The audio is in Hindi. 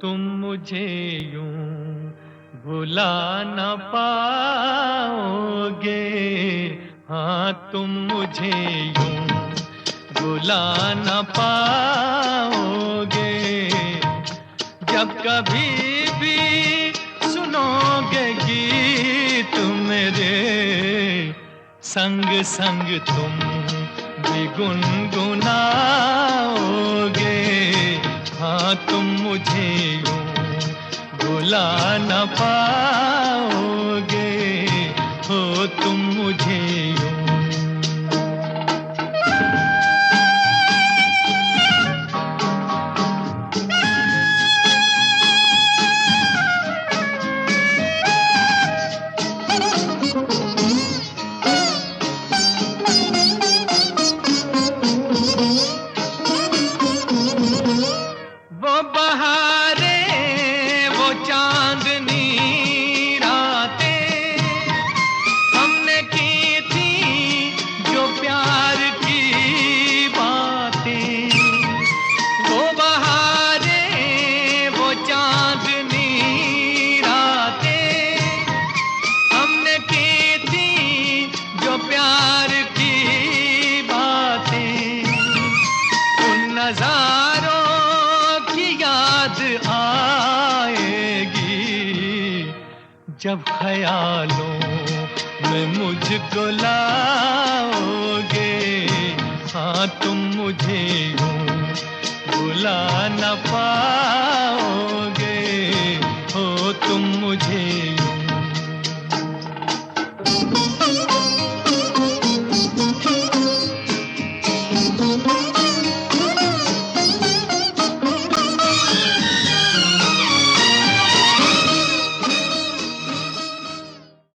तुम मुझे यूं भुला न पाओगे। हाँ, तुम मुझे यूं भुला न पाओगे। जब कभी भी सुनोगे गीत मेरे, संग संग तुम भी गुनगुनाओगे। हाँ, तुम मुझे यूं भुला न पाओगे। हो तुम मुझे यूं। वो बहारें, वो चांदनी रातें हमने की थी, जो प्यार की बातें। वो बहारें, वो चांदनी रातें हमने की थी, जो प्यार की बातें। उन नजारों याद आएगी जब ख्यालों में मुझको लाओगे। हाँ, तुम मुझे यूं भुला न पाओगे। हो तुम मुझे